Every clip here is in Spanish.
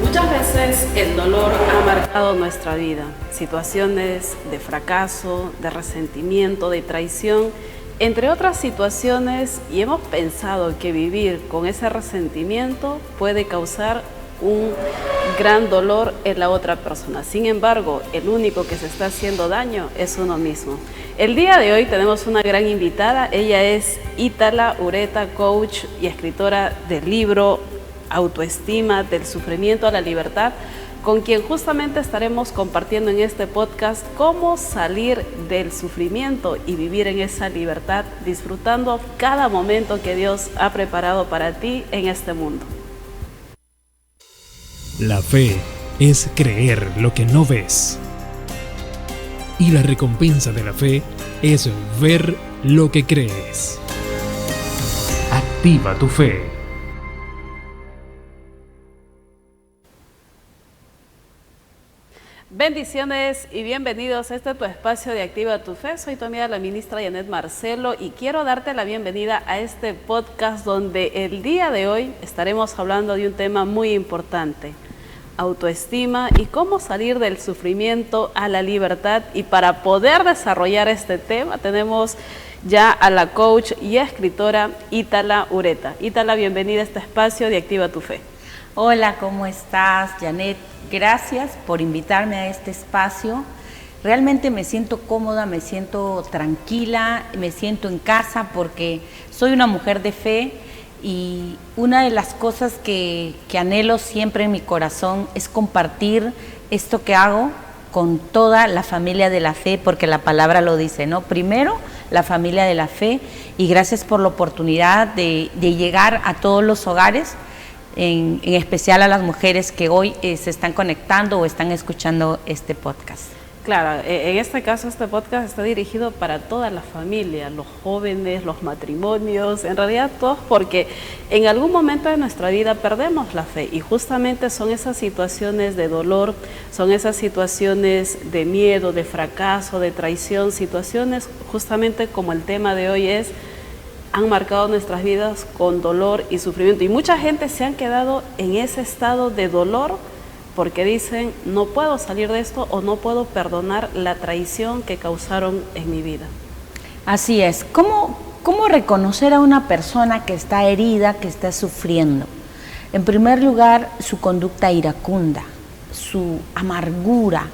Muchas veces el dolor ha marcado nuestra vida, situaciones de fracaso, de resentimiento, de traición, entre otras situaciones, y hemos pensado que vivir con ese resentimiento puede causar un gran dolor en la otra persona. Sin embargo, el único que se está haciendo daño es uno mismo. El día de hoy tenemos una gran invitada. Ella es Ítala Ureta, coach y escritora del libro Autoestima, del sufrimiento a la libertad, con quien justamente estaremos compartiendo en este podcast cómo salir del sufrimiento y vivir en esa libertad, disfrutando cada momento que Dios ha preparado para ti en este mundo. La fe es creer lo que no ves. Y la recompensa de la fe es ver lo que crees. Activa tu fe. Bendiciones y bienvenidos a este tu espacio de Activa tu Fe. Soy tu amiga la ministra Janet Marcelo y quiero darte la bienvenida a este podcast donde el día de hoy estaremos hablando de un tema muy importante: autoestima y cómo salir del sufrimiento a la libertad. Y para poder desarrollar este tema tenemos ya a la coach y escritora Ítala Ureta. Ítala, bienvenida a este espacio de Activa tu Fe. Hola, ¿cómo estás, Janet? Gracias por invitarme a este espacio. Realmente me siento cómoda, me siento tranquila, me siento en casa porque soy una mujer de fe y una de las cosas que anhelo siempre en mi corazón es compartir esto que hago con toda la familia de la fe, porque la palabra lo dice, ¿no? Primero, la familia de la fe, y gracias por la oportunidad de llegar a todos los hogares, en especial a las mujeres que hoy se están conectando o están escuchando este podcast. Claro, en este caso este podcast está dirigido para toda la familia, los jóvenes, los matrimonios, en realidad todos, porque en algún momento de nuestra vida perdemos la fe y justamente son esas situaciones de dolor, son esas situaciones de miedo, de fracaso, de traición, situaciones justamente como el tema de hoy es, han marcado nuestras vidas con dolor y sufrimiento, y mucha gente se han quedado en ese estado de dolor porque dicen, no puedo salir de esto o no puedo perdonar la traición que causaron en mi vida. Así es. ¿Cómo reconocer a una persona que está herida, que está sufriendo? En primer lugar, su conducta iracunda, su amargura.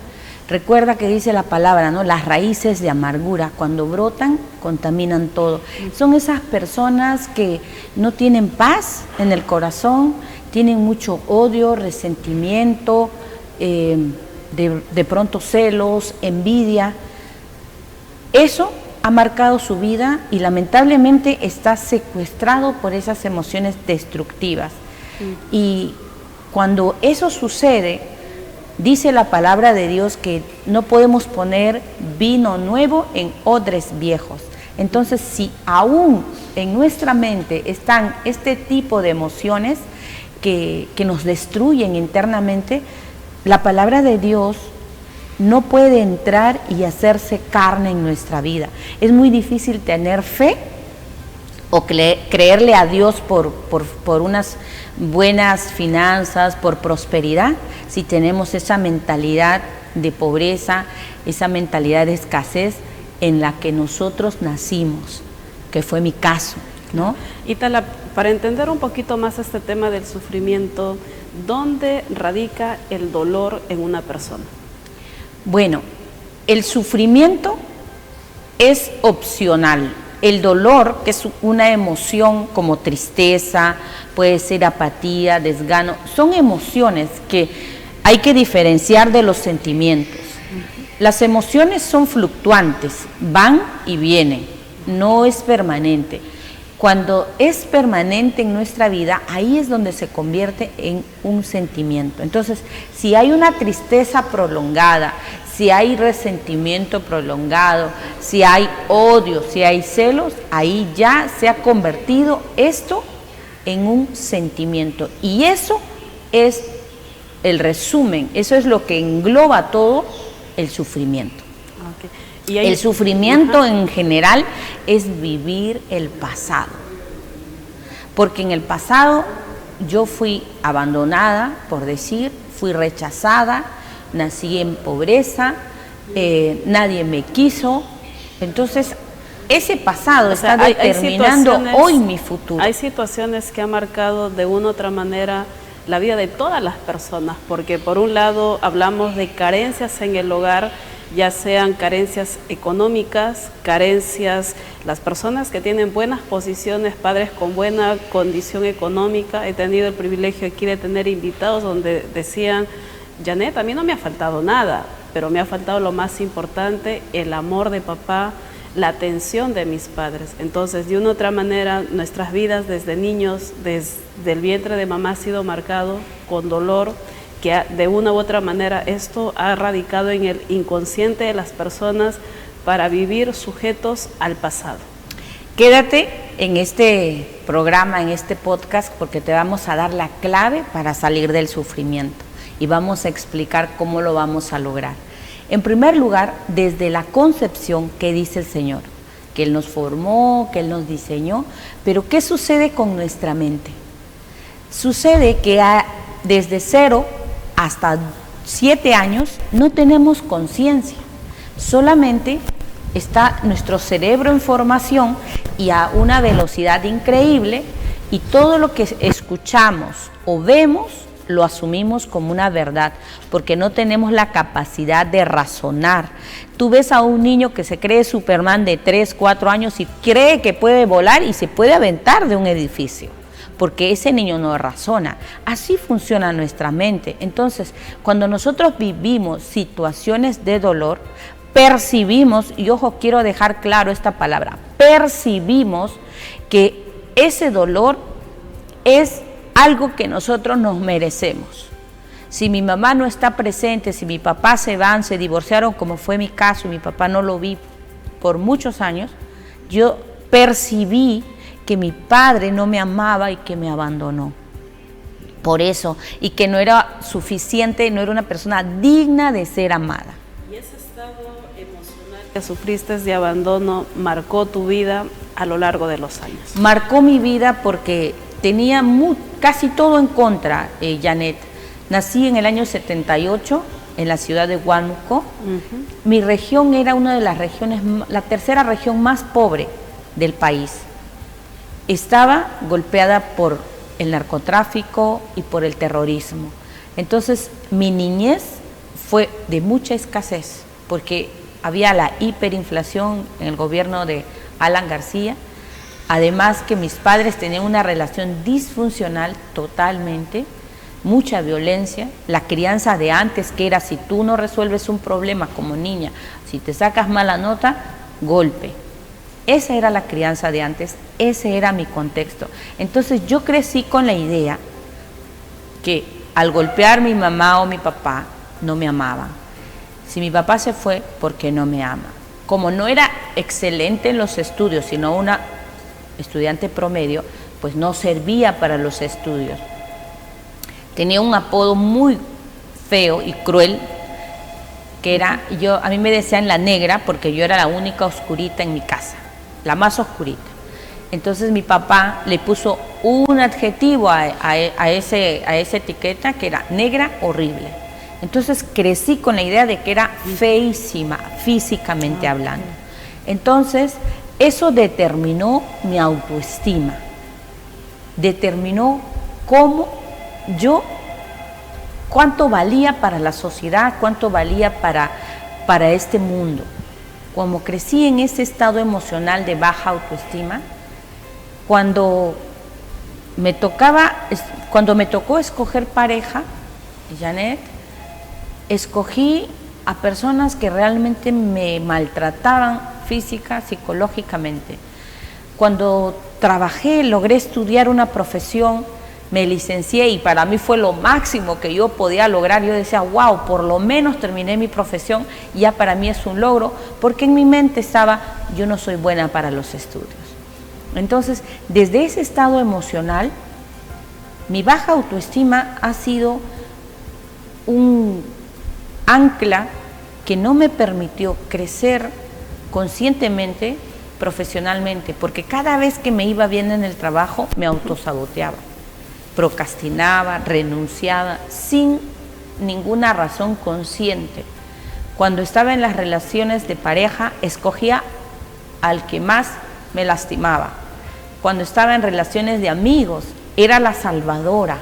Recuerda que dice la palabra, ¿no? Las raíces de amargura, cuando brotan, contaminan todo. Son esas personas que no tienen paz en el corazón, tienen mucho odio, resentimiento, de pronto celos, envidia. Eso ha marcado su vida y lamentablemente está secuestrado por esas emociones destructivas. Y cuando eso sucede, dice la palabra de Dios que no podemos poner vino nuevo en odres viejos. Entonces, si aún en nuestra mente están este tipo de emociones que nos destruyen internamente, la palabra de Dios no puede entrar y hacerse carne en nuestra vida. Es muy difícil tener fe o creerle a Dios por unas buenas finanzas, por prosperidad, si tenemos esa mentalidad de pobreza, esa mentalidad de escasez en la que nosotros nacimos, que fue mi caso, ¿no? Ítala, para entender un poquito más este tema del sufrimiento, ¿dónde radica el dolor en una persona? Bueno, el sufrimiento es opcional. El dolor, que es una emoción como tristeza, puede ser apatía, desgano, son emociones que hay que diferenciar de los sentimientos. Las emociones son fluctuantes, van y vienen, no es permanente. Cuando es permanente en nuestra vida, ahí es donde se convierte en un sentimiento. Entonces, si hay una tristeza prolongada, si hay resentimiento prolongado, si hay odio, si hay celos, ahí ya se ha convertido esto en un sentimiento. Y eso es el resumen, eso es lo que engloba todo el sufrimiento. Okay. El sufrimiento en general es vivir el pasado, porque en el pasado yo fui abandonada, por decir, fui rechazada, nací en pobreza, nadie me quiso. Entonces, ese pasado está determinando hoy mi futuro. Hay situaciones que han marcado de una u otra manera la vida de todas las personas, porque por un lado hablamos de carencias en el hogar, ya sean carencias económicas, carencias, las personas que tienen buenas posiciones, padres con buena condición económica. He tenido el privilegio aquí de tener invitados donde decían: Janet, a mí no me ha faltado nada, pero me ha faltado lo más importante, el amor de papá, la atención de mis padres. Entonces, de una u otra manera, nuestras vidas desde niños, desde el vientre de mamá, ha sido marcado con dolor, que de una u otra manera esto ha radicado en el inconsciente de las personas para vivir sujetos al pasado. Quédate en este programa, en este podcast, porque te vamos a dar la clave para salir del sufrimiento y vamos a explicar cómo lo vamos a lograr. En primer lugar, desde la concepción que dice el Señor, que Él nos formó, que Él nos diseñó, pero ¿qué sucede con nuestra mente? Sucede que desde 0 hasta 7 años no tenemos conciencia, solamente está nuestro cerebro en formación y a una velocidad increíble, y todo lo que escuchamos o vemos lo asumimos como una verdad, porque no tenemos la capacidad de razonar. Tú ves a un niño que se cree Superman de 3, 4 años y cree que puede volar y se puede aventar de un edificio, porque ese niño no razona. Así funciona nuestra mente. Entonces, cuando nosotros vivimos situaciones de dolor, percibimos, y ojo, quiero dejar claro esta palabra, percibimos que ese dolor es algo que nosotros nos merecemos. Si mi mamá no está presente, si mi papá se van, se divorciaron, como fue mi caso, mi papá no lo vi por muchos años, yo percibí que mi padre no me amaba y que me abandonó. Por eso, y que no era suficiente, no era una persona digna de ser amada. ¿Y ese estado emocional que sufriste de abandono marcó tu vida a lo largo de los años? Marcó mi vida porque tenía casi todo en contra, Janet. Nací en el año 78 en la ciudad de Huánuco. Mi región era una de las regiones, la tercera región más pobre del país. Estaba golpeada por el narcotráfico y por el terrorismo. Entonces, mi niñez fue de mucha escasez, porque había la hiperinflación en el gobierno de Alan García. Además que mis padres tenían una relación disfuncional totalmente, mucha violencia, la crianza de antes, que era: si tú no resuelves un problema como niña, si te sacas mala nota, golpe. Esa era la crianza de antes, ese era mi contexto. Entonces yo crecí con la idea que al golpear mi mamá o mi papá no me amaban. Si mi papá se fue, ¿por qué no me ama? Como no era excelente en los estudios, sino una estudiante promedio, pues no servía para los estudios. Tenía un apodo muy feo y cruel, que era, a mí me decían la negra, porque yo era la única oscurita en mi casa, la más oscurita. Entonces mi papá le puso un adjetivo a esa etiqueta, que era negra horrible. Entonces crecí con la idea de que era feísima, físicamente hablando. Entonces eso determinó mi autoestima, determinó cuánto valía para la sociedad, cuánto valía para este mundo. Como crecí en ese estado emocional de baja autoestima, cuando me tocó escoger pareja, Janet, escogí a personas que realmente me maltrataban física, psicológicamente. Cuando trabajé, logré estudiar una profesión, me licencié y para mí fue lo máximo que yo podía lograr. Yo decía, wow, por lo menos terminé mi profesión, ya para mí es un logro, porque en mi mente estaba, yo no soy buena para los estudios. Entonces, desde ese estado emocional, mi baja autoestima ha sido un ancla que no me permitió crecer conscientemente, profesionalmente, porque cada vez que me iba bien en el trabajo me autosaboteaba. procrastinaba, renunciaba sin ninguna razón consciente. Cuando estaba en las relaciones de pareja, escogía al que más me lastimaba. Cuando estaba en relaciones de amigos, era la salvadora.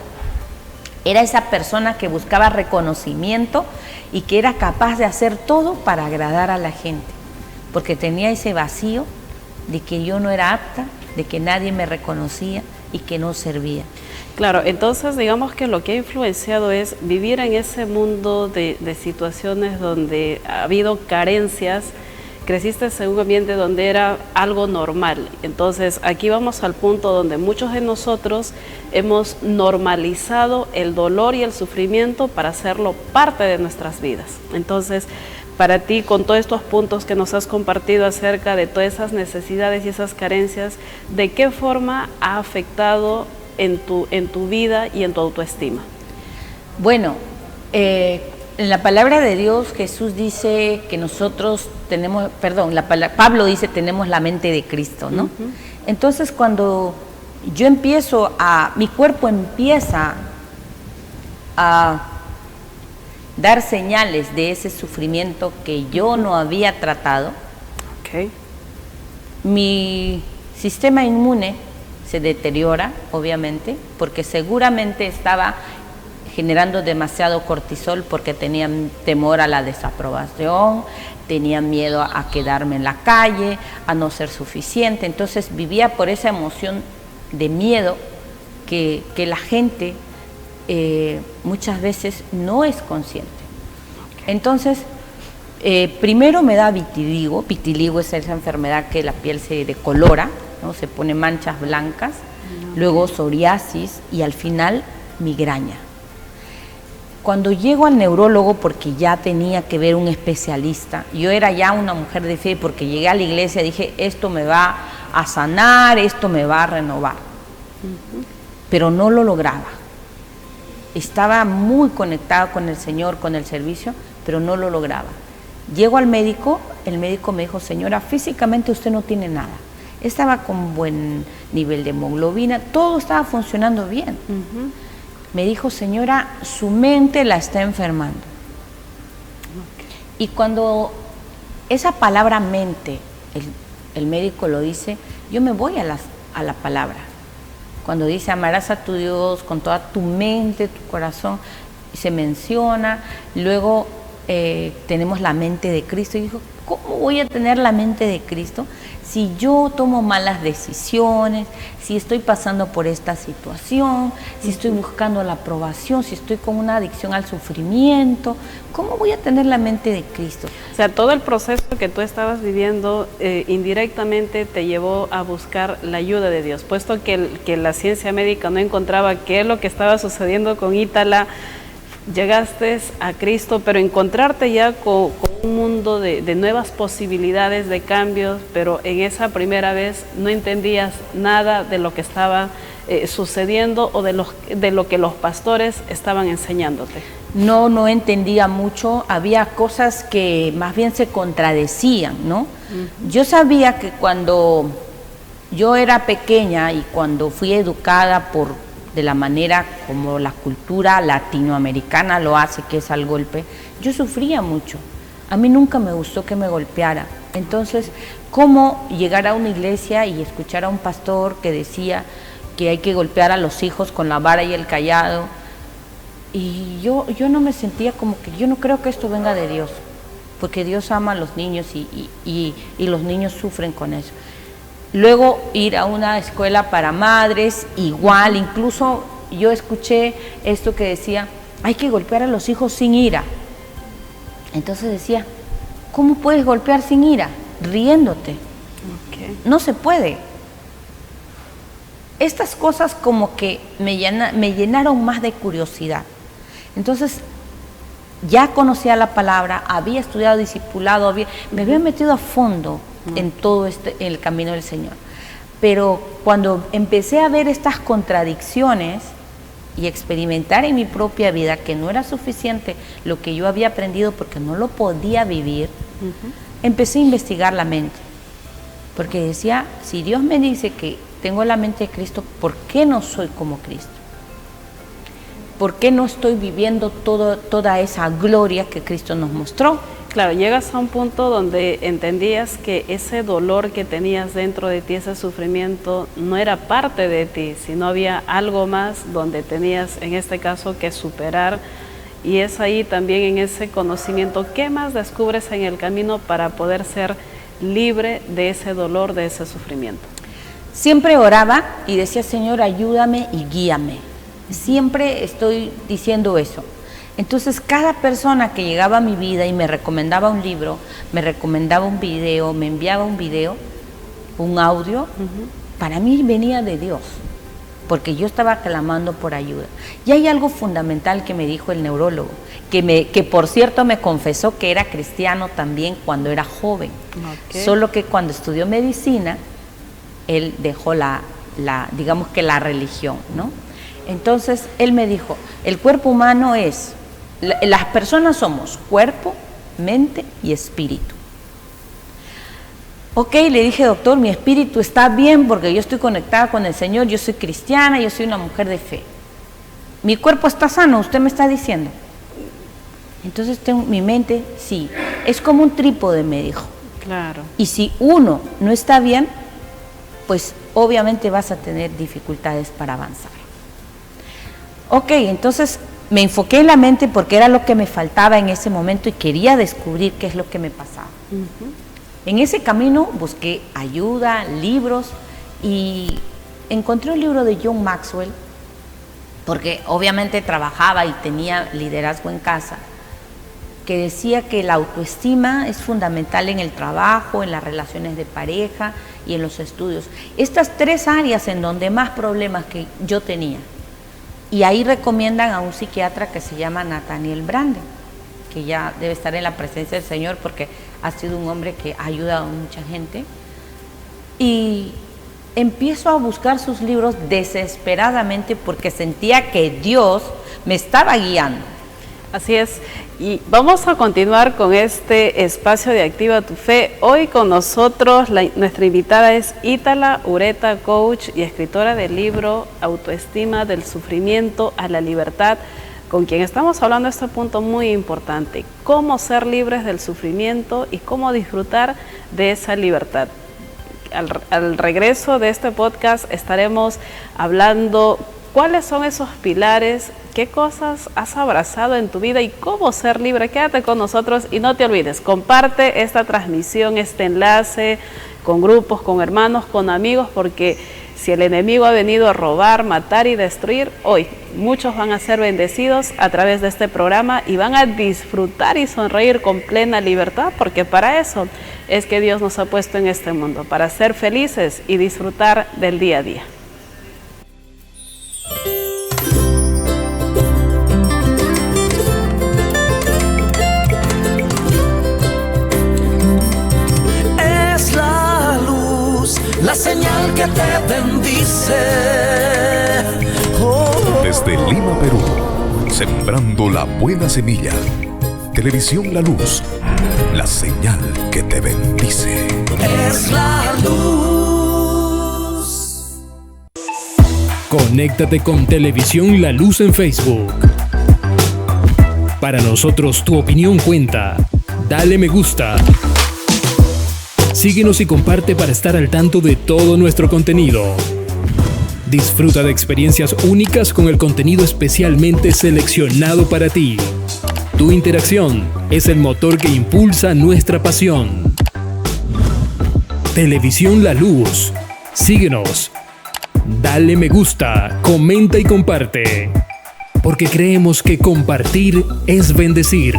Era esa persona que buscaba reconocimiento y que era capaz de hacer todo para agradar a la gente, porque tenía ese vacío de que yo no era apta, de que nadie me reconocía y que no servía. Claro, entonces digamos que lo que ha influenciado es vivir en ese mundo de situaciones donde ha habido carencias. Creciste en un ambiente donde era algo normal. Entonces aquí vamos al punto donde muchos de nosotros hemos normalizado el dolor y el sufrimiento para hacerlo parte de nuestras vidas. Entonces, para ti, con todos estos puntos que nos has compartido acerca de todas esas necesidades y esas carencias, ¿de qué forma ha afectado en tu vida y en tu autoestima? Bueno, en la palabra de Dios, Jesús dice que nosotros tenemos, Pablo dice tenemos la mente de Cristo, ¿no? Entonces, cuando yo mi cuerpo empieza a dar señales de ese sufrimiento que yo no había tratado, mi sistema inmune se deteriora, obviamente, porque seguramente estaba generando demasiado cortisol porque tenía temor a la desaprobación, tenía miedo a quedarme en la calle, a no ser suficiente. Entonces vivía por esa emoción de miedo que la gente muchas veces no es consciente. Entonces, primero me da vitiligo. Vitiligo es esa enfermedad que la piel se decolora, ¿no? Se pone manchas blancas, luego psoriasis y al final migraña. Cuando llego al neurólogo, porque ya tenía que ver un especialista, yo era ya una mujer de fe, porque llegué a la iglesia y dije, esto me va a sanar, esto me va a renovar. Pero no lo lograba. Estaba muy conectada con el Señor, con el servicio, pero no lo lograba. Llego al médico, el médico me dijo, señora, físicamente usted no tiene nada. Estaba con buen nivel de hemoglobina, todo estaba funcionando bien. Me dijo, señora, su mente la está enfermando. Y cuando esa palabra mente, el médico lo dice, yo me voy a la palabra. Cuando dice, amarás a tu Dios con toda tu mente, tu corazón, se menciona, luego tenemos la mente de Cristo. Y dijo, ¿cómo voy a tener la mente de Cristo si yo tomo malas decisiones, si estoy pasando por esta situación, si estoy buscando la aprobación, si estoy con una adicción al sufrimiento? ¿Cómo voy a tener la mente de Cristo? O sea, todo el proceso que tú estabas viviendo indirectamente te llevó a buscar la ayuda de Dios, puesto que la ciencia médica no encontraba qué es lo que estaba sucediendo con Ítala. Llegaste a Cristo, pero encontrarte ya con un mundo de nuevas posibilidades, de cambios, pero en esa primera vez no entendías nada de lo que estaba sucediendo o de lo que los pastores estaban enseñándote. No entendía mucho, había cosas que más bien se contradecían, ¿no? Yo sabía que cuando yo era pequeña y cuando fui educada de la manera como la cultura latinoamericana lo hace, que es al golpe, yo sufría mucho. A mí nunca me gustó que me golpeara. Entonces, ¿cómo llegar a una iglesia y escuchar a un pastor que decía que hay que golpear a los hijos con la vara y el cayado? Y yo no me sentía como que, yo no creo que esto venga de Dios, porque Dios ama a los niños y los niños sufren con eso. Luego ir a una escuela para madres, igual, incluso yo escuché esto que decía, hay que golpear a los hijos sin ira. Entonces decía, ¿cómo puedes golpear sin ira? Riéndote. No se puede. Estas cosas como que me llenaron más de curiosidad. Entonces ya conocía la palabra, había estudiado discipulado, me había metido a fondo en todo en el camino del Señor. Pero cuando empecé a ver estas contradicciones y experimentar en mi propia vida que no era suficiente lo que yo había aprendido porque no lo podía vivir, empecé a investigar la mente. Porque decía, si Dios me dice que tengo la mente de Cristo, ¿por qué no soy como Cristo? ¿por qué no estoy viviendo toda esa gloria que Cristo nos mostró? Claro, llegas a un punto donde entendías que ese dolor que tenías dentro de ti, ese sufrimiento, no era parte de ti, sino había algo más donde tenías, en este caso, que superar. Y es ahí también, en ese conocimiento, ¿qué más descubres en el camino para poder ser libre de ese dolor, de ese sufrimiento? Siempre oraba y decía, Señor, ayúdame y guíame. Siempre estoy diciendo eso. Entonces, cada persona que llegaba a mi vida y me recomendaba un libro, me recomendaba un video, me enviaba un video, un audio, para mí venía de Dios, porque yo estaba clamando por ayuda. Y hay algo fundamental que me dijo el neurólogo, que por cierto me confesó que era cristiano también cuando era joven. Okay. Solo que cuando estudió medicina, él dejó digamos que la religión, ¿no? Entonces, él me dijo, el cuerpo humano es, las personas somos cuerpo, mente y espíritu. Ok, le dije, doctor, mi espíritu está bien porque yo estoy conectada con el Señor, yo soy cristiana, yo soy una mujer de fe. Mi cuerpo está sano, usted me está diciendo. Entonces, mi mente, sí, es como un trípode, me dijo. Claro. Y si uno no está bien, pues obviamente vas a tener dificultades para avanzar. Ok, entonces me enfoqué en la mente porque era lo que me faltaba en ese momento y quería descubrir qué es lo que me pasaba. En ese camino busqué ayuda, libros, y encontré un libro de John Maxwell, porque obviamente trabajaba y tenía liderazgo en casa, que decía que la autoestima es fundamental en el trabajo, en las relaciones de pareja y en los estudios. Estas 3 áreas en donde más problemas que yo tenía. Y ahí recomiendan a un psiquiatra que se llama Nathaniel Branden, que ya debe estar en la presencia del Señor porque ha sido un hombre que ha ayudado a mucha gente. Y empiezo a buscar sus libros desesperadamente porque sentía que Dios me estaba guiando. Así es, y vamos a continuar con este espacio de Activa tu Fe. Hoy con nosotros nuestra invitada es Ítala Ureta, coach y escritora del libro Autoestima del Sufrimiento a la Libertad, con quien estamos hablando de este punto muy importante, cómo ser libres del sufrimiento y cómo disfrutar de esa libertad. Al regreso de este podcast estaremos hablando cuáles son esos pilares, qué cosas has abrazado en tu vida y cómo ser libre. Quédate con nosotros y no te olvides, comparte esta transmisión, este enlace con grupos, con hermanos, con amigos, porque si el enemigo ha venido a robar, matar y destruir, hoy muchos van a ser bendecidos a través de este programa y van a disfrutar y sonreír con plena libertad, porque para eso es que Dios nos ha puesto en este mundo, para ser felices y disfrutar del día a día. La señal que te bendice. Desde Lima, Perú, sembrando la buena semilla. Televisión La Luz, la señal que te bendice. Es la luz. Conéctate con Televisión La Luz en Facebook. Para nosotros tu opinión cuenta. Dale me gusta. Síguenos y comparte para estar al tanto de todo nuestro contenido. Disfruta de experiencias únicas con el contenido especialmente seleccionado para ti. Tu interacción es el motor que impulsa nuestra pasión. Televisión La Luz. Síguenos. Dale me gusta, comenta y comparte. Porque creemos que compartir es bendecir.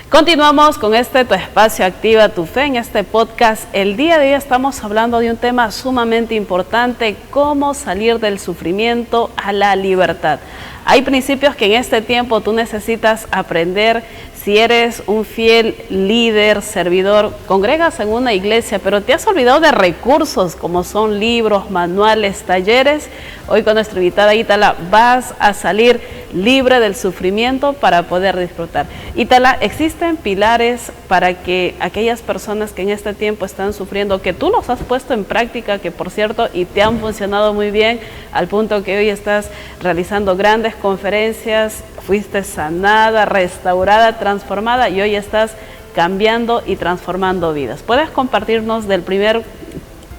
Continuamos con tu espacio Activa tu Fe en este podcast. El día de hoy estamos hablando de un tema sumamente importante, cómo salir del sufrimiento a la libertad. Hay principios que en este tiempo tú necesitas aprender. Si eres un fiel líder, servidor, congregas en una iglesia, pero te has olvidado de recursos como son libros, manuales, talleres, hoy con nuestra invitada Ítala vas a salir libre del sufrimiento para poder disfrutar. Y existen pilares para que aquellas personas que en este tiempo están sufriendo, que tú los has puesto en práctica, que por cierto, y te han funcionado muy bien, al punto que hoy estás realizando grandes conferencias, fuiste sanada, restaurada, transformada, y hoy estás cambiando y transformando vidas. ¿Puedes compartirnos del primer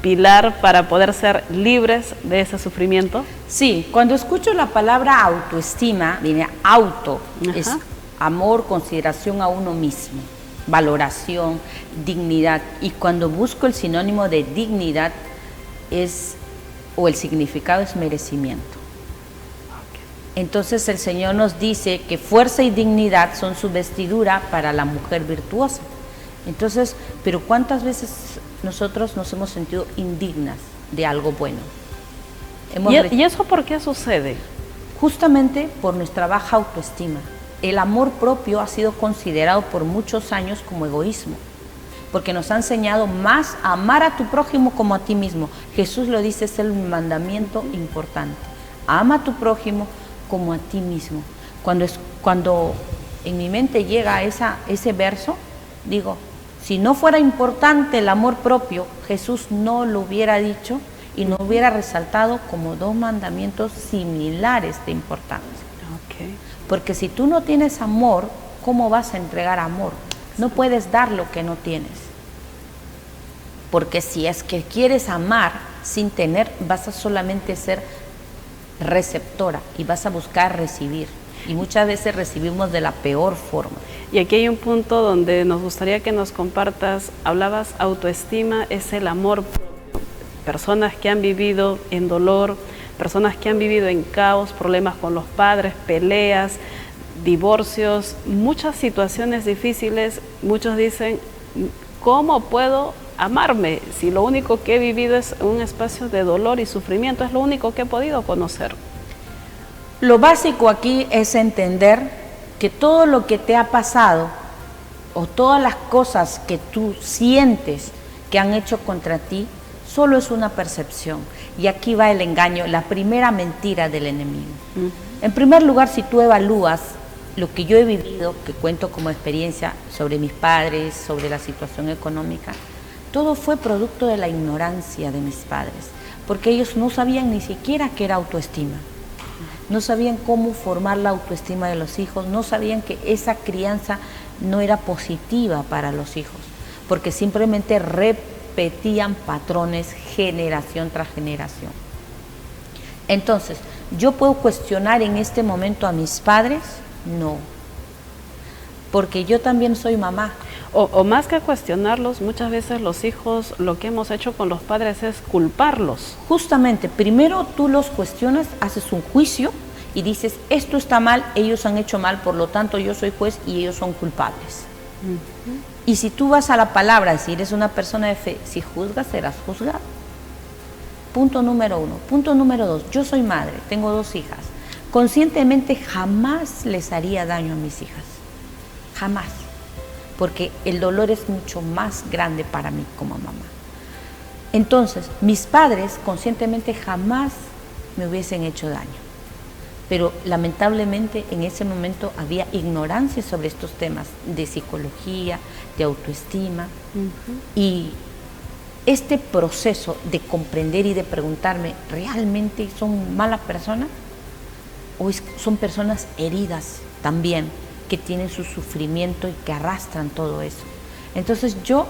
pilar para poder ser libres de ese sufrimiento? Sí, cuando escucho la palabra autoestima, viene auto, Ajá. es amor, consideración a uno mismo, valoración, dignidad. Y cuando busco el sinónimo de dignidad o el significado es merecimiento. Entonces el Señor nos dice que fuerza y dignidad son su vestidura para la mujer virtuosa. Entonces, pero ¿cuántas veces nosotros nos hemos sentido indignas de algo bueno? ¿Y eso por qué sucede? Justamente por nuestra baja autoestima. El amor propio ha sido considerado por muchos años como egoísmo, porque nos ha enseñado más a amar a tu prójimo como a ti mismo. Jesús lo dice, es el mandamiento importante. Ama a tu prójimo como a ti mismo. Cuando en mi mente llega ese verso, digo, si no fuera importante el amor propio, Jesús no lo hubiera dicho y no hubiera resaltado como dos mandamientos similares de importancia. Okay. Porque si tú no tienes amor, ¿cómo vas a entregar amor? No puedes dar lo que no tienes. Porque si es que quieres amar sin tener, vas a solamente ser receptora y vas a buscar recibir. Y muchas veces recibimos de la peor forma. Y aquí hay un punto donde nos gustaría que nos compartas. Hablabas autoestima, es el amor propio. Personas que han vivido en dolor, personas que han vivido en caos, problemas con los padres, peleas, divorcios, muchas situaciones difíciles. Muchos dicen, ¿cómo puedo amarme si lo único que he vivido es un espacio de dolor y sufrimiento? Es lo único que he podido conocer. Lo básico aquí es entender que todo lo que te ha pasado o todas las cosas que tú sientes que han hecho contra ti solo es una percepción. Y aquí va el engaño, la primera mentira del enemigo. En primer lugar, si tú evalúas lo que yo he vivido, que cuento como experiencia sobre mis padres, sobre la situación económica, todo fue producto de la ignorancia de mis padres, porque ellos no sabían ni siquiera qué era autoestima. No sabían cómo formar la autoestima de los hijos, no sabían que esa crianza no era positiva para los hijos, porque simplemente repetían patrones generación tras generación. Entonces, ¿yo puedo cuestionar en este momento a mis padres? No, porque yo también soy mamá. O más que cuestionarlos, muchas veces los hijos, lo que hemos hecho con los padres es culparlos. Justamente, primero tú los cuestionas, haces un juicio y dices, esto está mal, ellos han hecho mal, por lo tanto yo soy juez y ellos son culpables. Y si tú vas a la palabra, si eres una persona de fe, si juzgas, serás juzgado. Punto número 1. Punto número 2, yo soy madre, tengo 2 hijas. Conscientemente jamás les haría daño a mis hijas. Jamás. Porque el dolor es mucho más grande para mí como mamá. Entonces, mis padres conscientemente jamás me hubiesen hecho daño. Pero lamentablemente en ese momento había ignorancia sobre estos temas de psicología, de autoestima. Y este proceso de comprender y de preguntarme, ¿realmente son malas personas? ¿O son personas heridas también, que tienen su sufrimiento y que arrastran todo eso? Entonces yo,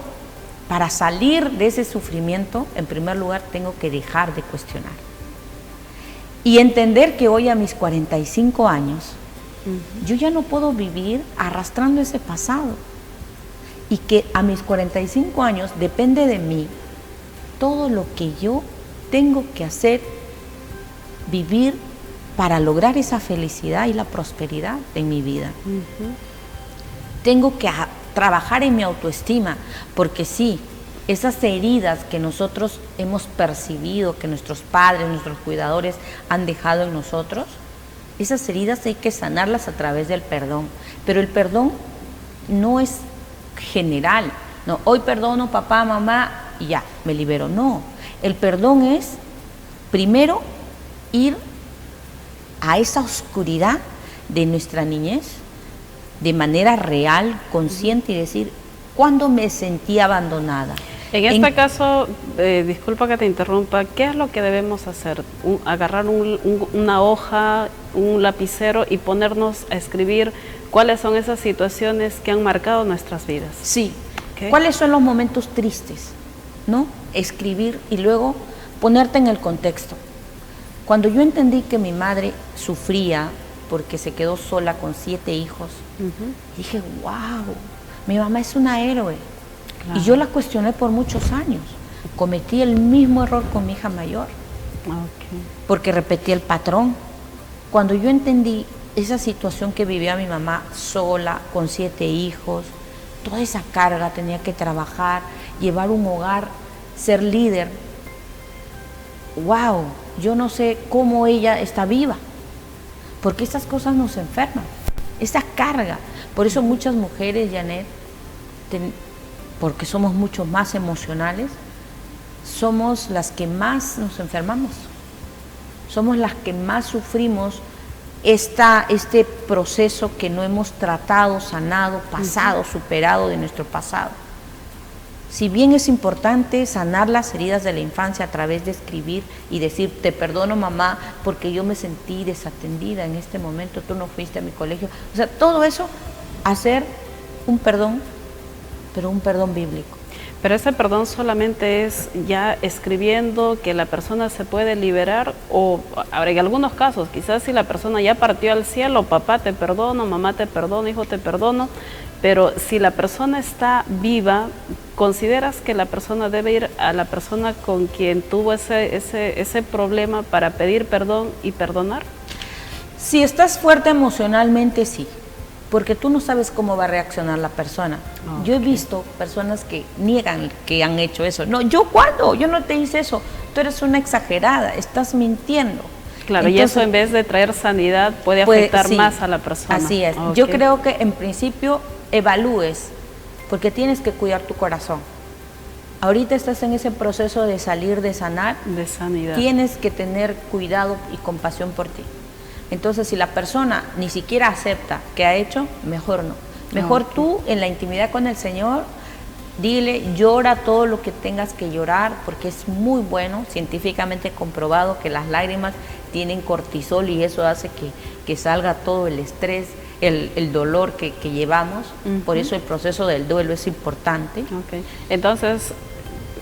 para salir de ese sufrimiento, en primer lugar tengo que dejar de cuestionar y entender que hoy a mis 45 años yo ya no puedo vivir arrastrando ese pasado y que a mis 45 años depende de mí todo lo que yo tengo que hacer, vivir para lograr esa felicidad y la prosperidad en mi vida. Tengo que trabajar en mi autoestima, porque sí, esas heridas que nosotros hemos percibido, que nuestros padres, nuestros cuidadores han dejado en nosotros, esas heridas hay que sanarlas a través del perdón. Pero el perdón no es general. No, hoy perdono papá, mamá y ya, me libero. No, el perdón es primero ir a esa oscuridad de nuestra niñez de manera real, consciente y decir, ¿cuándo me sentí abandonada? En este caso, disculpa que te interrumpa, ¿qué es lo que debemos hacer? Agarrar una hoja, un lapicero y ponernos a escribir cuáles son esas situaciones que han marcado nuestras vidas. Sí. ¿Okay? ¿Cuáles son los momentos tristes? ¿No? Escribir y luego ponerte en el contexto. Cuando yo entendí que mi madre sufría porque se quedó sola con 7 hijos, dije, wow, mi mamá es una héroe. Claro. Y yo la cuestioné por muchos años. Cometí el mismo error con mi hija mayor. Porque repetí el patrón. Cuando yo entendí esa situación que vivía mi mamá sola, con 7 hijos, toda esa carga, tenía que trabajar, llevar un hogar, ser líder. ¡Wow! Yo no sé cómo ella está viva. Porque estas cosas nos enferman. Esa carga. Por eso muchas mujeres, Janet, porque somos mucho más emocionales, somos las que más nos enfermamos. Somos las que más sufrimos este proceso que no hemos tratado, sanado, pasado, superado de nuestro pasado. Si bien es importante sanar las heridas de la infancia a través de escribir y decir, te perdono mamá porque yo me sentí desatendida en este momento, tú no fuiste a mi colegio. O sea, todo eso, hacer un perdón, pero un perdón bíblico. Pero ese perdón solamente es ya escribiendo que la persona se puede liberar, o ahora en algunos casos, quizás si la persona ya partió al cielo, papá te perdono, mamá te perdono, hijo te perdono, pero si la persona está viva, ¿consideras que la persona debe ir a la persona con quien tuvo ese problema para pedir perdón y perdonar? Si estás fuerte emocionalmente, sí. Porque tú no sabes cómo va a reaccionar la persona. Okay. Yo he visto personas que niegan que han hecho eso. No, ¿yo cuándo? Yo no te hice eso. Tú eres una exagerada, estás mintiendo. Claro, entonces, y eso en vez de traer sanidad puede afectar más a la persona. Así es. Okay. Yo creo que en principio evalúes, porque tienes que cuidar tu corazón. Ahorita estás en ese proceso de salir, de sanar. De sanidad. Tienes que tener cuidado y compasión por ti. Entonces, si la persona ni siquiera acepta que ha hecho, mejor no. Mejor tú, en la intimidad con el Señor, dile, llora todo lo que tengas que llorar, porque es muy bueno, científicamente comprobado que las lágrimas tienen cortisol y eso hace que salga todo el estrés, el dolor que llevamos. Por eso el proceso del duelo es importante. Okay. Entonces,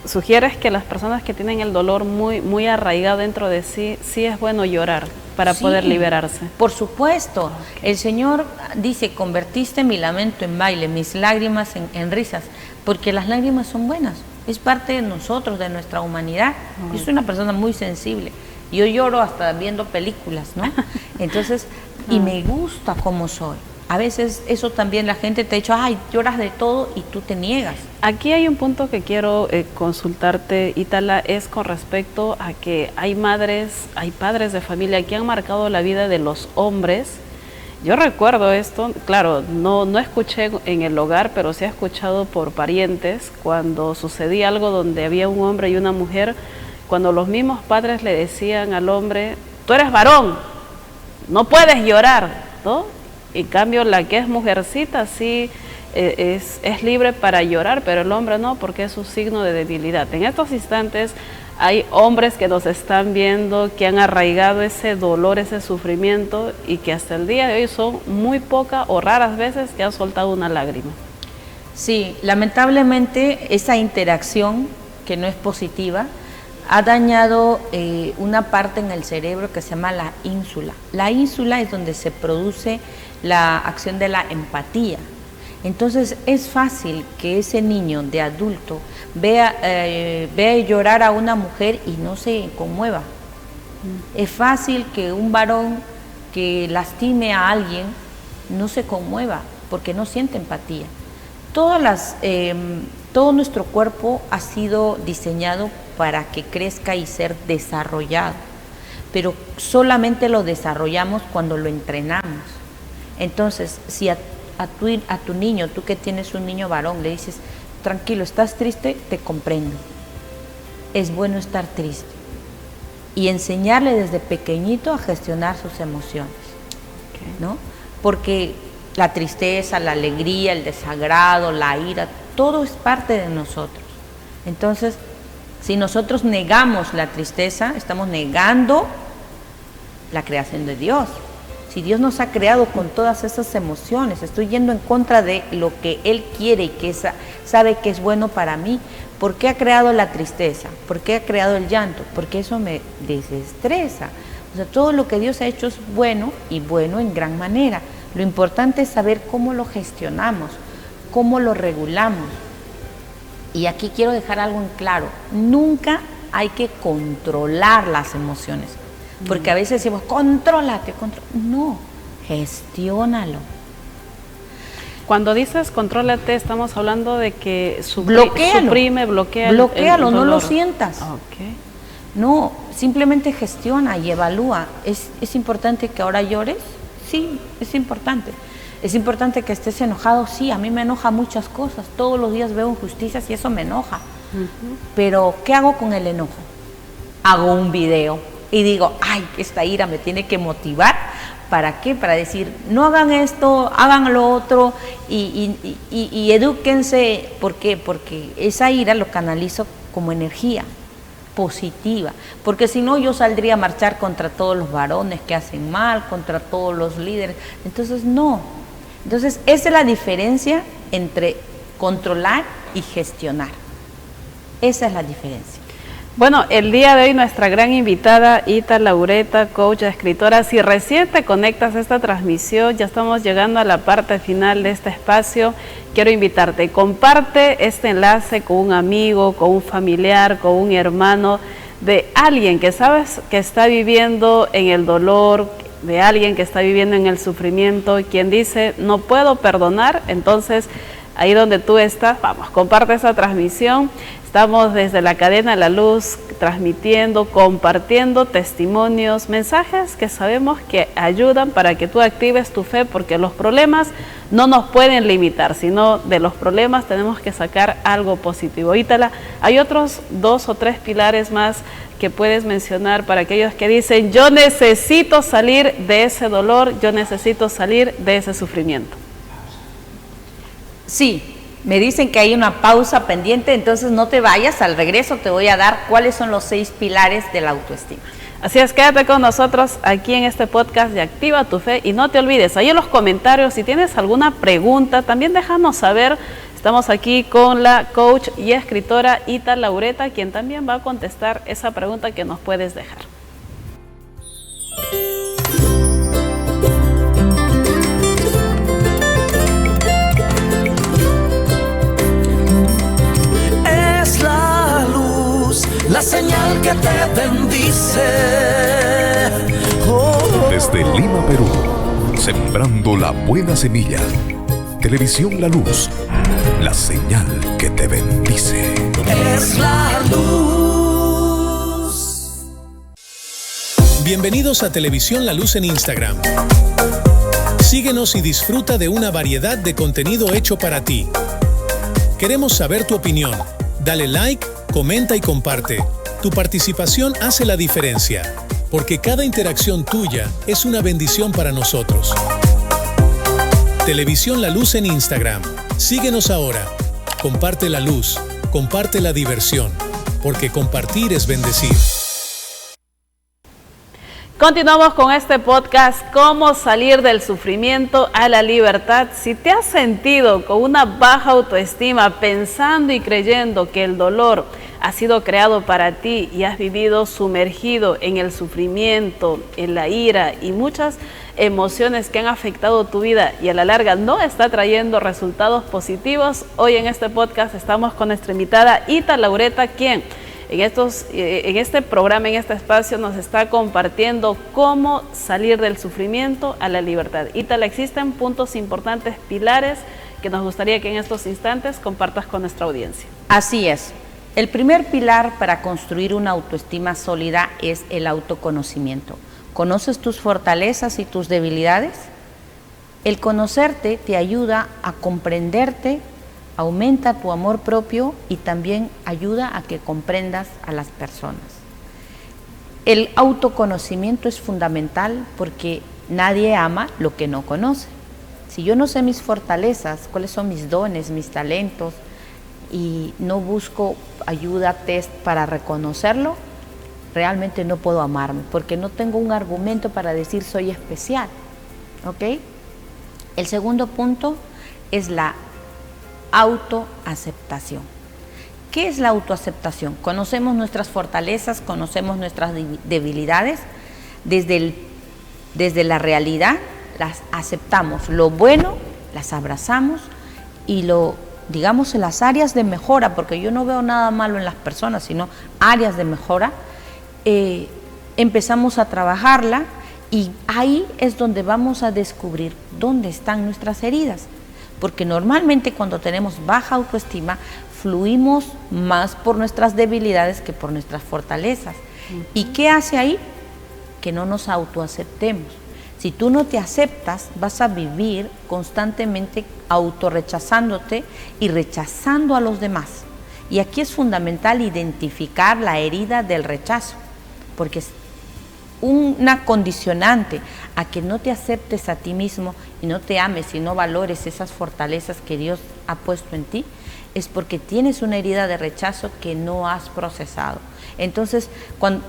¿sugieres que las personas que tienen el dolor muy arraigado dentro de sí, sí es bueno llorar para poder liberarse? Por supuesto. Okay. El Señor dice, convertiste mi lamento en baile, mis lágrimas en risas, porque las lágrimas son buenas, es parte de nosotros, de nuestra humanidad. Yo soy una persona muy sensible, yo lloro hasta viendo películas, ¿no? Entonces, y me gusta cómo soy. A veces eso también la gente te ha dicho, ay, lloras de todo y tú te niegas. Aquí hay un punto que quiero consultarte, Ítala, es con respecto a que hay madres, hay padres de familia que han marcado la vida de los hombres. Yo recuerdo esto, claro, no escuché en el hogar, pero sí he escuchado por parientes, cuando sucedía algo donde había un hombre y una mujer, cuando los mismos padres le decían al hombre, tú eres varón, no puedes llorar, ¿no? En cambio, la que es mujercita sí es libre para llorar, pero el hombre no, porque es su signo de debilidad. En estos instantes hay hombres que nos están viendo, que han arraigado ese dolor, ese sufrimiento, y que hasta el día de hoy son muy pocas o raras veces que han soltado una lágrima. Sí, lamentablemente esa interacción que no es positiva ha dañado una parte en el cerebro que se llama la ínsula. La ínsula es donde se produce la acción de la empatía. Entonces es fácil que ese niño de adulto vea llorar a una mujer y no se conmueva. Es fácil que un varón que lastime a alguien no se conmueva porque no siente empatía. Todo nuestro cuerpo ha sido diseñado para que crezca y ser desarrollado, pero solamente lo desarrollamos cuando lo entrenamos. Entonces, si a tu niño, tú que tienes un niño varón, le dices, tranquilo, estás triste, te comprendo. Es bueno estar triste. Y enseñarle desde pequeñito a gestionar sus emociones, ¿no? porque la tristeza, la alegría, el desagrado, la ira, todo es parte de nosotros. Entonces, si nosotros negamos la tristeza, estamos negando la creación de Dios. Si Dios nos ha creado con todas esas emociones, estoy yendo en contra de lo que Él quiere y que sabe que es bueno para mí. ¿Por qué ha creado la tristeza? ¿Por qué ha creado el llanto? Porque eso me desestresa. O sea, todo lo que Dios ha hecho es bueno y bueno en gran manera. Lo importante es saber cómo lo gestionamos, cómo lo regulamos. Y aquí quiero dejar algo en claro. Nunca hay que controlar las emociones. Porque a veces decimos, contrólate. No, gestiónalo. Cuando dices contrólate, estamos hablando de que bloquea bloquéalo, no lo sientas. Okay. No, simplemente gestiona y evalúa. ¿Es importante que ahora llores? Sí, es importante. ¿Es importante que estés enojado? Sí, a mí me enoja muchas cosas. Todos los días veo injusticias y eso me enoja. Pero, ¿qué hago con el enojo? Hago un video y digo, ay, esta ira me tiene que motivar. ¿Para qué? Para decir, no hagan esto, hagan lo otro y edúquense. ¿Por qué? Porque esa ira lo canalizo como energía positiva. Porque si no, yo saldría a marchar contra todos los varones que hacen mal, contra todos los líderes. Entonces, no. Entonces, esa es la diferencia entre controlar y gestionar. Esa es la diferencia. Bueno, el día de hoy nuestra gran invitada, Ita Laureta, coach, escritora. Si recién te conectas a esta transmisión, ya estamos llegando a la parte final de este espacio. Quiero invitarte, comparte este enlace con un amigo, con un familiar, con un hermano, de alguien que sabes que está viviendo en el dolor, de alguien que está viviendo en el sufrimiento, quien dice, no puedo perdonar. Entonces, ahí donde tú estás, vamos, comparte esa transmisión. Estamos desde la cadena La Luz transmitiendo, compartiendo testimonios, mensajes que sabemos que ayudan para que tú actives tu fe, porque los problemas no nos pueden limitar, sino de los problemas tenemos que sacar algo positivo. Ítala, hay otros 2 o 3 pilares más que puedes mencionar para aquellos que dicen, yo necesito salir de ese dolor, yo necesito salir de ese sufrimiento. Sí. Me dicen que hay una pausa pendiente, entonces no te vayas, al regreso te voy a dar cuáles son los 6 pilares de la autoestima. Así es, quédate con nosotros aquí en este podcast de Activa tu Fe y no te olvides, ahí en los comentarios, si tienes alguna pregunta, también déjanos saber. Estamos aquí con la coach y escritora Ita Laureta, quien también va a contestar esa pregunta que nos puedes dejar. La señal que te bendice. Desde Lima, Perú, sembrando la buena semilla. Televisión La Luz, la señal que te bendice. Es la luz. Bienvenidos a Televisión La Luz en Instagram. Síguenos y disfruta de una variedad de contenido hecho para ti. Queremos saber tu opinión. Dale like, comenta y comparte. Tu participación hace la diferencia, porque cada interacción tuya es una bendición para nosotros. Televisión La Luz en Instagram. Síguenos ahora. Comparte la luz, comparte la diversión, porque compartir es bendecir. Continuamos con este podcast, cómo salir del sufrimiento a la libertad. Si te has sentido con una baja autoestima, pensando y creyendo que el dolor ha sido creado para ti y has vivido sumergido en el sufrimiento, en la ira y muchas emociones que han afectado tu vida y a la larga no está trayendo resultados positivos, hoy en este podcast estamos con nuestra invitada Ita Laureta, quien en este programa, en este espacio, nos está compartiendo cómo salir del sufrimiento a la libertad. Ítala, existen puntos importantes, pilares, que nos gustaría que en estos instantes compartas con nuestra audiencia. Así es. El primer pilar para construir una autoestima sólida es el autoconocimiento. ¿Conoces tus fortalezas y tus debilidades? El conocerte te ayuda a comprenderte, aumenta tu amor propio y también ayuda a que comprendas a las personas. El autoconocimiento es fundamental porque Nadie ama lo que no conoce. Si yo no sé mis fortalezas, cuáles son mis dones, mis talentos, y no busco ayuda, test para reconocerlo, realmente no puedo amarme, porque no tengo un argumento para decir soy especial. ¿Ok? El segundo punto es la autoaceptación. ¿Qué es la autoaceptación? Conocemos nuestras fortalezas, conocemos nuestras debilidades, desde la realidad las aceptamos, lo bueno las abrazamos y digamos en las áreas de mejora, porque yo no veo nada malo en las personas, sino áreas de mejora, empezamos a trabajarla y ahí es donde vamos a descubrir dónde están nuestras heridas, porque normalmente cuando tenemos baja autoestima fluimos más por nuestras debilidades que por nuestras fortalezas. ¿Y qué hace ahí? Que no nos autoaceptemos. Si tú no te aceptas, vas a vivir constantemente autorrechazándote y rechazando a los demás. Y aquí es fundamental identificar la herida del rechazo, porque es una condicionante a que no te aceptes a ti mismo y no te ames y no valores esas fortalezas que Dios ha puesto en ti, es porque tienes una herida de rechazo que no has procesado. Entonces,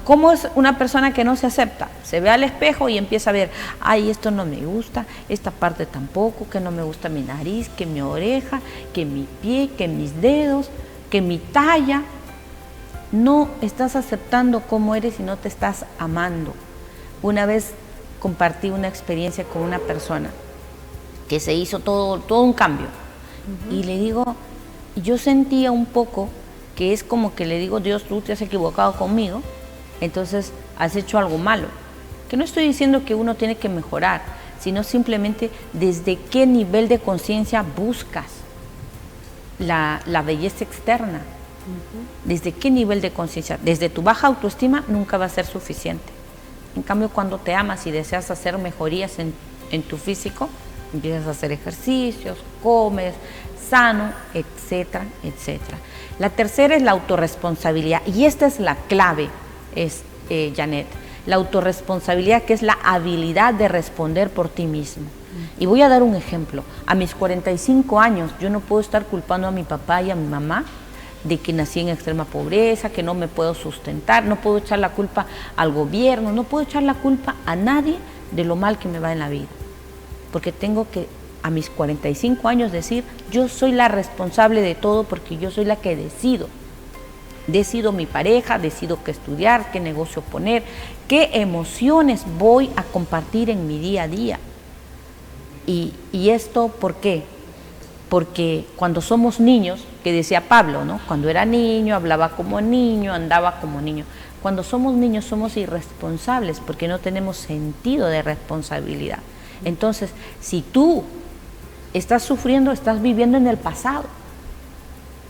¿cómo es una persona que no se acepta? Se ve al espejo y empieza a ver, ay, esto no me gusta, esta parte tampoco, que no me gusta mi nariz, que mi oreja, que mi pie, que mis dedos, que mi talla. No estás aceptando cómo eres y no te estás amando. Una vez compartí una experiencia con una persona que se hizo todo un cambio. Y le digo, yo sentía un poco que es como que le digo, Dios, tú te has equivocado conmigo, entonces has hecho algo malo. Que no estoy diciendo que uno tiene que mejorar, sino simplemente desde qué nivel de conciencia buscas la belleza externa. ¿Desde qué nivel de conciencia? Desde tu baja autoestima nunca va a ser suficiente. En cambio, cuando te amas y deseas hacer mejorías en tu físico, empiezas a hacer ejercicios, comes sano, etcétera, etcétera. La tercera es la autorresponsabilidad, y esta es la clave, Janet. La autorresponsabilidad, que es la habilidad de responder por ti mismo. Y voy a dar un ejemplo. A mis 45 años, yo no puedo estar culpando a mi papá y a mi mamá de que nací en extrema pobreza, que no me puedo sustentar, no puedo echar la culpa al gobierno, no puedo echar la culpa a nadie de lo mal que me va en la vida. Porque tengo que, a mis 45 años, decir, yo soy la responsable de todo, porque yo soy la que decido. Decido mi pareja, decido qué estudiar, qué negocio poner, qué emociones voy a compartir en mi día a día. Y esto, ¿por qué? Porque cuando somos niños, que decía Pablo, ¿no? Cuando era niño, hablaba como niño, andaba como niño. Cuando somos niños somos irresponsables porque no tenemos sentido de responsabilidad. Entonces, si tú estás sufriendo, estás viviendo en el pasado,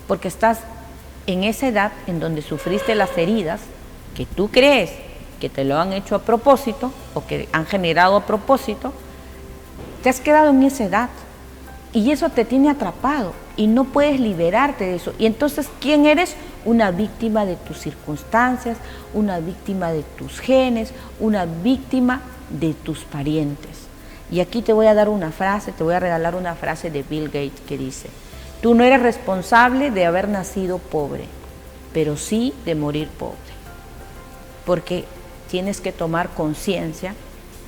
porque estás en esa edad en donde sufriste las heridas que tú crees que te lo han hecho a propósito o que han generado a propósito, te has quedado en esa edad y eso te tiene atrapado y no puedes liberarte de eso. Y entonces, ¿quién eres? Una víctima de tus circunstancias, una víctima de tus genes, una víctima de tus parientes. Y aquí te voy a dar una frase, te voy a regalar una frase de Bill Gates que dice: tú no eres responsable de haber nacido pobre, pero sí de morir pobre. Porque tienes que tomar conciencia,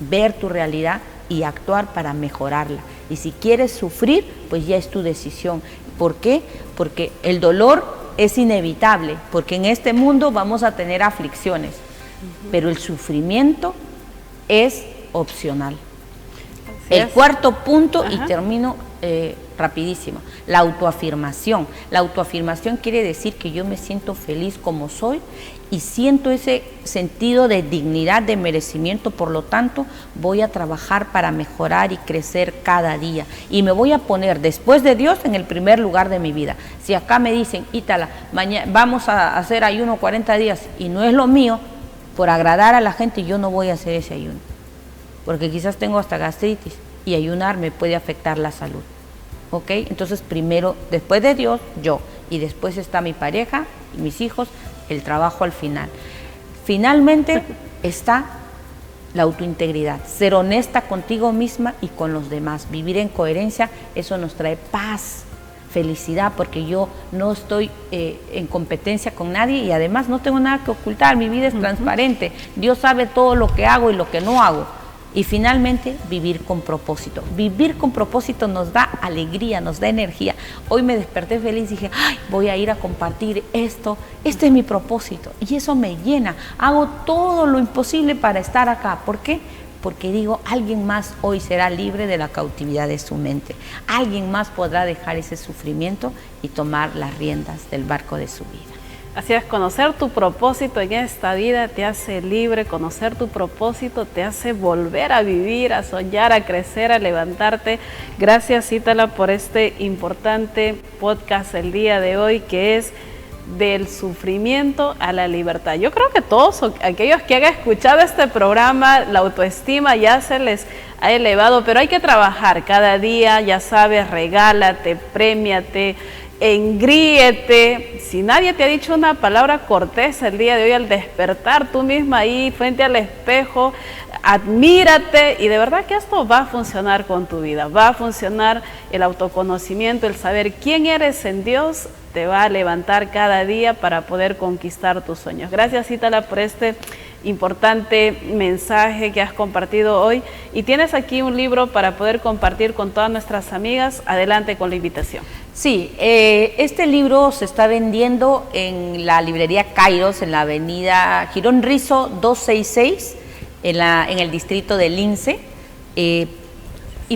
ver tu realidad y actuar para mejorarla. Y si quieres sufrir, pues ya es tu decisión. ¿Por qué? Porque el dolor es inevitable, porque en este mundo vamos a tener aflicciones, pero el sufrimiento es opcional. El cuarto punto, y termino rapidísimo, la autoafirmación. La autoafirmación quiere decir que yo me siento feliz como soy y siento ese sentido de dignidad, de merecimiento, por lo tanto voy a trabajar para mejorar y crecer cada día. Y me voy a poner, después de Dios, en el primer lugar de mi vida. Si acá me dicen, Ítala, mañana vamos a hacer ayuno 40 días y no es lo mío, por agradar a la gente yo no voy a hacer ese ayuno. Porque quizás tengo hasta gastritis y ayunar me puede afectar la salud. ¿Ok? Entonces primero, después de Dios, yo, y después está mi pareja y mis hijos, el trabajo al final. Finalmente está la autointegridad, ser honesta contigo misma y con los demás, vivir en coherencia, eso nos trae paz, felicidad, porque yo no estoy en competencia con nadie y además no tengo nada que ocultar, mi vida es transparente, Dios sabe todo lo que hago y lo que no hago. Y finalmente, vivir con propósito. Vivir con propósito nos da alegría, nos da energía. Hoy me desperté feliz y dije, ay, voy a ir a compartir esto. Este es mi propósito. Y eso me llena. Hago todo lo imposible para estar acá. ¿Por qué? Porque digo, alguien más hoy será libre de la cautividad de su mente. Alguien más podrá dejar ese sufrimiento y tomar las riendas del barco de su vida. Así es, conocer tu propósito en esta vida te hace libre, conocer tu propósito te hace volver a vivir, a soñar, a crecer, a levantarte. Gracias, Ítala, por este importante podcast el día de hoy, que es del sufrimiento a la libertad. Yo creo que todos aquellos que han escuchado este programa, la autoestima ya se les ha elevado, pero hay que trabajar cada día, ya sabes, regálate, prémiate, engríete. Si nadie te ha dicho una palabra cortés el día de hoy, al despertar tú misma ahí frente al espejo, admírate, y de verdad que esto va a funcionar con tu vida, va a funcionar el autoconocimiento, el saber quién eres en Dios, te va a levantar cada día para poder conquistar tus sueños. Gracias, Ítala, por este importante mensaje que has compartido hoy, y tienes aquí un libro para poder compartir con todas nuestras amigas. Adelante con la invitación. Sí, este libro se está vendiendo en la librería Kairos, en la avenida Girón Rizo 266, en el distrito de Lince, y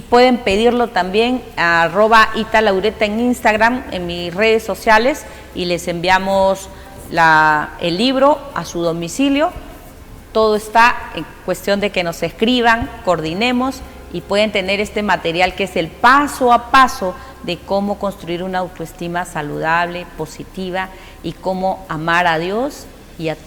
pueden pedirlo también a @italaureta en Instagram, en mis redes sociales, y les enviamos el libro a su domicilio. Todo está en cuestión de que nos escriban, coordinemos y pueden tener este material que es el paso a paso de cómo construir una autoestima saludable, positiva, y cómo amar a Dios y a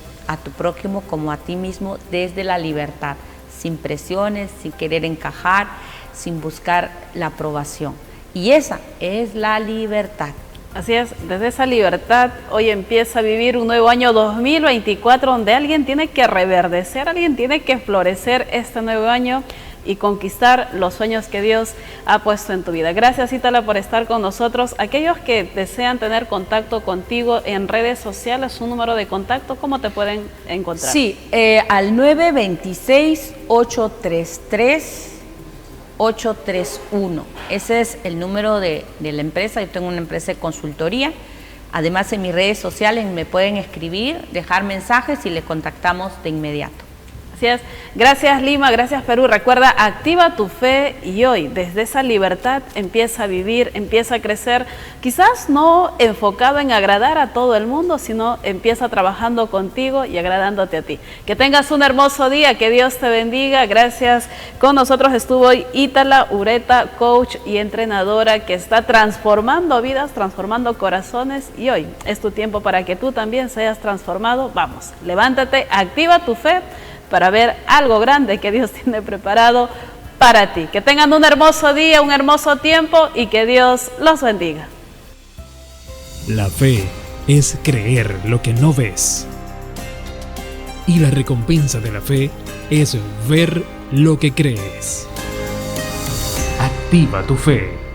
tu prójimo como a ti mismo desde la libertad, sin presiones, sin querer encajar, sin buscar la aprobación. Y esa es la libertad. Así es, desde esa libertad hoy empieza a vivir un nuevo año 2024, donde alguien tiene que reverdecer, alguien tiene que florecer este nuevo año y conquistar los sueños que Dios ha puesto en tu vida. Gracias, Ítala, por estar con nosotros. Aquellos que desean tener contacto contigo en redes sociales, un número de contacto, ¿cómo te pueden encontrar? Sí, al 926-833-831. Ese es el número de la empresa. Yo tengo una empresa de consultoría. Además, en mis redes sociales me pueden escribir, dejar mensajes y les contactamos de inmediato. Gracias. Gracias, Lima, gracias, Perú. Recuerda, activa tu fe y hoy desde esa libertad empieza a vivir, empieza a crecer, quizás no enfocado en agradar a todo el mundo, sino empieza trabajando contigo y agradándote a ti. Que tengas un hermoso día, que Dios te bendiga. Gracias. Con nosotros estuvo hoy Ítala Ureta, coach y entrenadora que está transformando vidas, transformando corazones, y hoy es tu tiempo para que tú también seas transformado. Vamos, levántate, activa tu fe para ver algo grande que Dios tiene preparado para ti. Que tengan un hermoso día, un hermoso tiempo, y que Dios los bendiga. La fe es creer lo que no ves. Y la recompensa de la fe es ver lo que crees. Activa tu fe.